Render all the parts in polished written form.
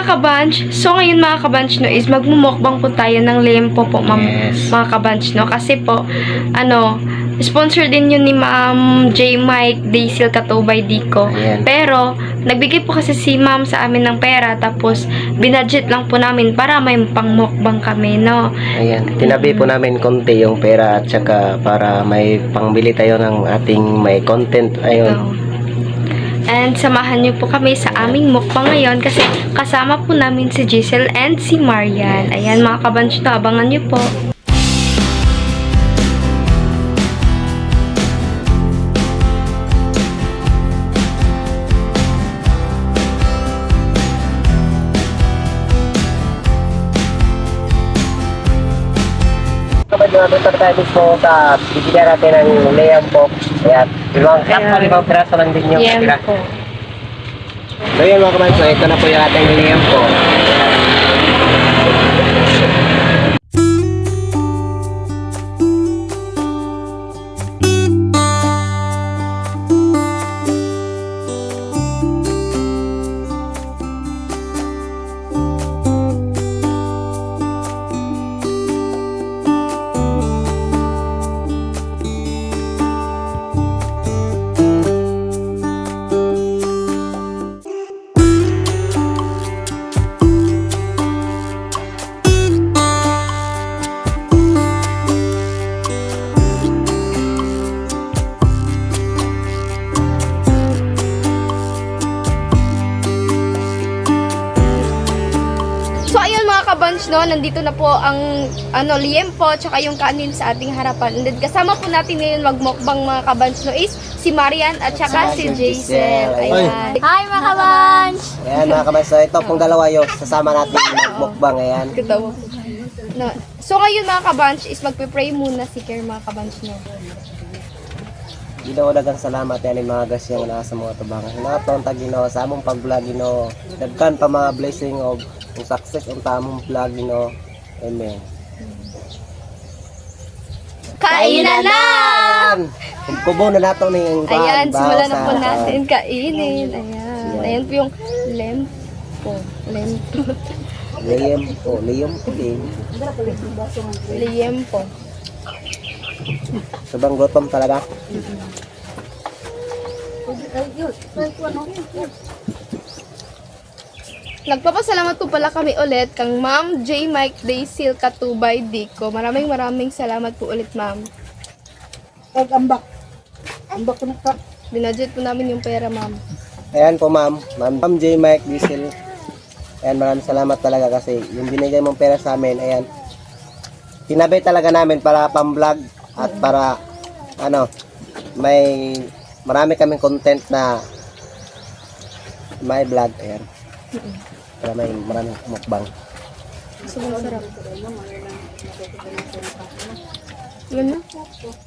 kabanch, so ngayon mga kabanch no is magmumukbang po tayo ng lempo po mga kabanch no. Kasi po, sponsor din yun ni Ma'am J. Mike Daisy Katubay Dico. Ayan. Pero, nagbigay po kasi si Ma'am sa amin ng pera, tapos binudget lang po namin para may pangmukbang kami, no? Ayan, tinabi po namin konti yung pera at saka para may pangbili tayo ng ating may content. Ayun. No. And samahan niyo po kami sa aming mukbang ngayon kasi kasama po namin si Giselle and si Marian. Ayan mga kabanch na, abangan niyo po. Kapag napunta tayo mismo sa bibigyan natin ng layang po. Ayan. Limang piraso lang din yung Yan tira. po. So yun mga kamanso, ito na po yung ating layang po. So ayun mga kabanch no, nandito na po ang liempo tsaka yung kanin sa ating harapan. And then kasama po natin ngayon magmukbang mga kabanch no is si Marian at tsaka si Giselle. Ayan. Hi mga kabanch! Ayan mga kamanso, ito pong dalawa yung sasama natin magmukbang. Ayan. Katawa. No. So ngayon mga kabanch is magpe-pray muna si Care mga kabanch no. Ginoo dagang salamat yan yung mga gasyang na sa mga tubangan. Hinaton ta Ginoo sa among pag-vlog Ginoo. Dagkan pa mga blessing of success unta among vlog Ginoo. Amen. Kainan na! Kubo na nato ni yung Ayan, simulan na po sa- natin kainin. Ayan. Ayan po yung lempo. Liempo. Sobrang gutom talaga. Nagpapasalamat po pala kami ulit kang Ma'am J. Mike Daisy Katubay Dico. Maraming salamat po ulit ma'am. Ambak na ka. Binudget po namin yung pera ma'am. Ayan po ma'am. Ma'am J. Mike Diesel. Ayan, maraming salamat talaga kasi yung binigay mong pera sa amin, ayan. Tinabi talaga namin para pang-vlog at para may marami kaming content na may vlog. Ayan. Para may maraming mukbang. Sobrang sarap. Yan na.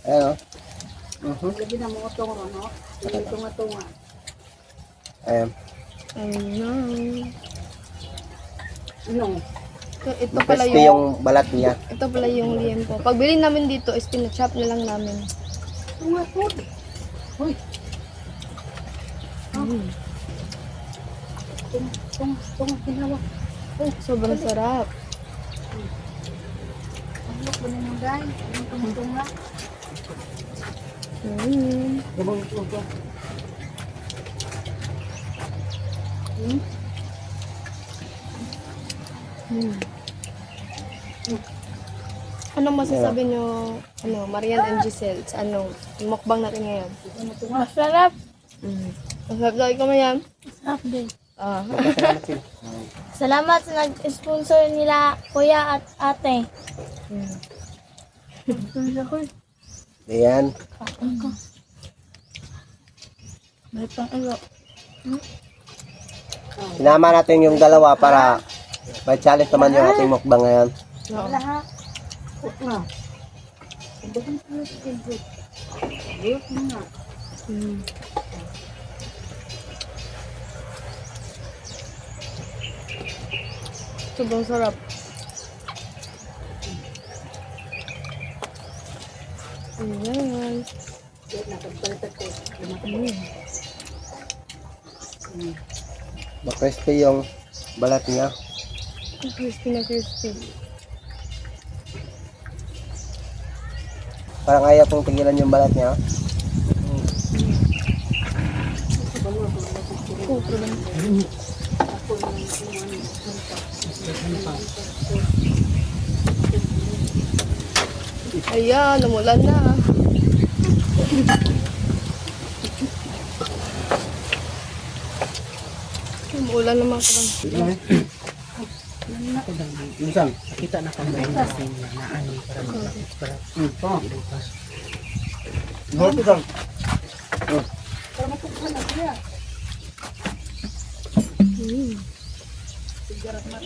Ayan o. Lagi na mga tungo, no? Tunga-tunga. Ayan. Ayun. Ano? Ito pala Crispy yung balat niya. Ito pala yung liempo. Pagbili namin dito is pinachop na lang namin. Tunga po. Uy. Tunga, ginawa. Sobrang sarap. Ano ko na yung guys? Yung tunga. Gabang tunga. Anong masasabi nyo, Marian and Giselle, sa mukbang natin ngayon? Masarap. Masarap lagi kami yan. Masarap din. Ah. Salamat sa nag-sponsor nila kuya at ate. Ayan. May pang ilo. Sinama natin yung dalawa para may challenge naman yung ating mukbang ngayon. Lahat. Na. Sobrang sarap. Ayan. Crispy yung balat niya. Crispy na crispy. Parang ayaw kong tigilan yung balat niya. Ayan, namulan na. Namulan na mga kabang. Minsan. Kita na kami na ano para Ito lang.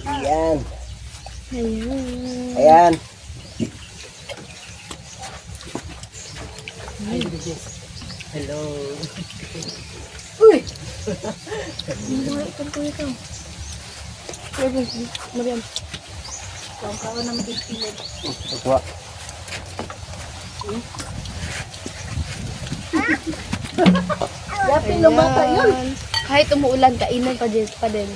Ayan. Ayan. Ayan. hello. Ito. Mariam. Kawan naman din pilit. Kuha. Dati lumata yun. Kahit umuulan, kainan pa din.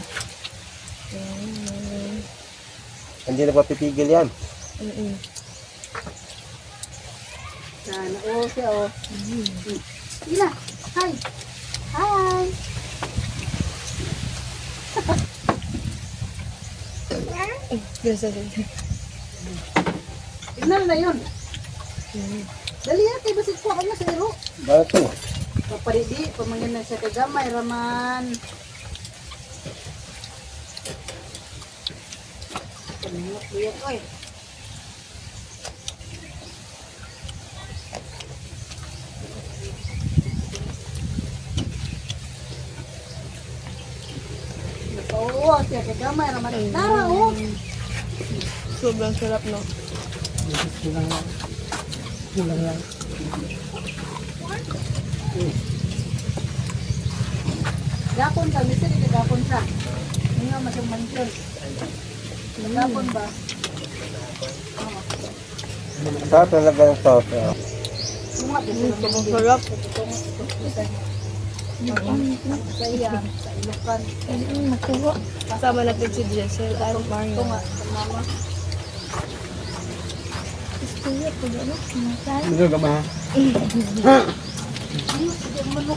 Hindi na papipigil yan. Sana, siya o. Sige na. Hi. Hi. Tignan na yun. Dali yan, kay basit po kanya sa iro. Balat to. Paparidi, pamangyan na siya kagamay, raman. Pamangyan ko eh. Oo, siya kagamay, raman. Tara, oh. Sobrang sarap, no? Kulang lang. Gapon ka, misa di gapon ka. Hindi nga masyong gapon ba? Sarap talaga ng sauce. Bunga, Sobrang sarap. saya, sa ilukan. Kasama natin si Jessel at Mario. Tunga, sa mama. Ano ka ba?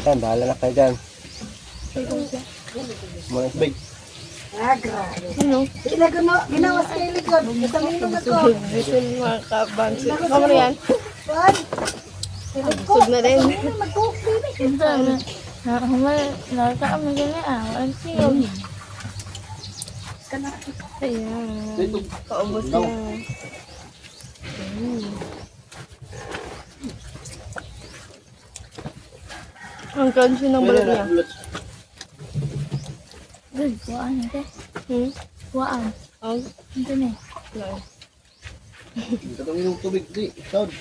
Yan, bahala na kayo dyan. Mga isbig. Ah, grabe. Ano? Ginawas kayo likod. Kasamilong ako. Jessel, mga kabansi. Kamu na yan? Ay, Sug na rin. Ayan. Paubos na. Ang crunchy ng balat niya. Waan. Ang? Ito na. Wala. Katong yung tubig, di. Sound.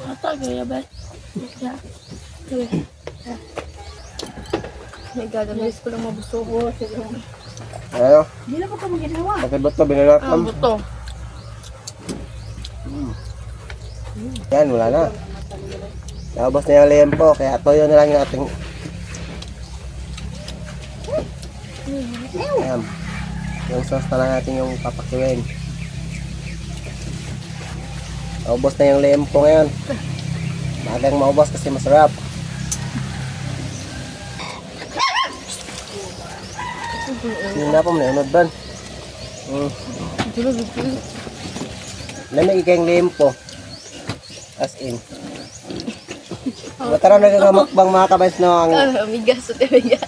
Ata kaya ba? My God, ang bilis ko lang mabusog. Ano? Hindi na po ka maginawa. Pakibot to, binanat Ang buto. Yan, wala na. Naubos na yung lempo, kaya toyo na lang yung ating... Ayan. Yung sauce na lang natin yung papakiwin. Naubos na yung lempo ngayon. Magang maubos kasi masarap. Hindi na po, manunod ba? Lamig kayong lempo. As in. Matara na kamakbang mga kabais no ang Amigas at amigas.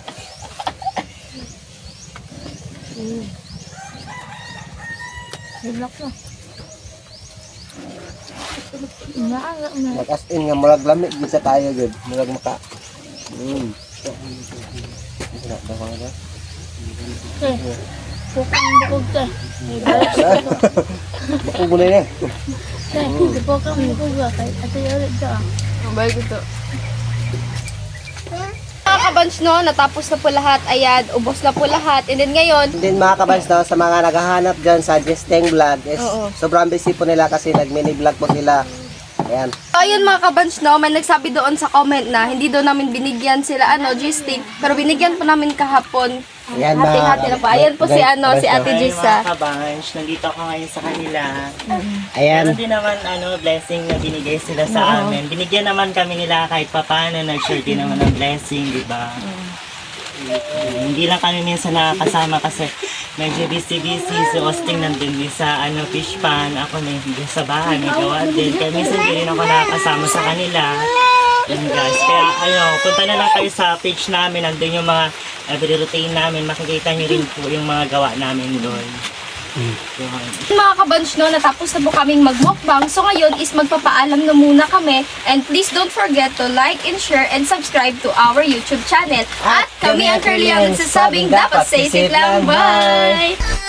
Hilak na. Inaala na. mag as in nga murag lamig gid sa tayo gud. Murag maka. Wala daw ka na. Pukang bukog te. Bako mo na yan. Te, pukang bukog ba? Ate ulit ka. Ang bahay ko to. Mga kabans, no, natapos na po lahat. Ayan, ubos na po lahat. And then ngayon, Din mga kabans no, sa mga naghahanap dyan sa Jesteng Vlog is Oo. sobrang busy po nila kasi nag mini vlog po sila. Ayan. So, ayun mga kabans, no, may nagsabi doon sa comment na hindi doon namin binigyan sila, G-Stick, pero binigyan po namin kahapon. Ayan, Hati-hati na po. Ayan po si, si Ate Hi, Jessa. mga kabanch, nandito ako ngayon sa kanila. Ayan. Meron din naman blessing na binigay sila sa amin. Binigyan naman kami nila kahit papaano, nag-share din naman ng blessing, di ba? Hindi lang kami minsan nakakasama kasi medyo busy-busy. Si Austin nandun din sa fish pan. Ako na hindi sa bahay, may gawa din. Kaya minsan hindi rin ako nakakasama sa kanila. Yun guys. Kaya punta na lang kayo sa page namin. Nandun yung mga every routine namin. Makikita nyo rin po yung mga gawa namin doon. Mga kabans, no, natapos na po kaming magmukbang. So ngayon is magpapaalam na muna kami. And please don't forget to like and share and subscribe to our YouTube channel. At kami ang Curly ang nagsasabing dapat stay safe lang. Bye!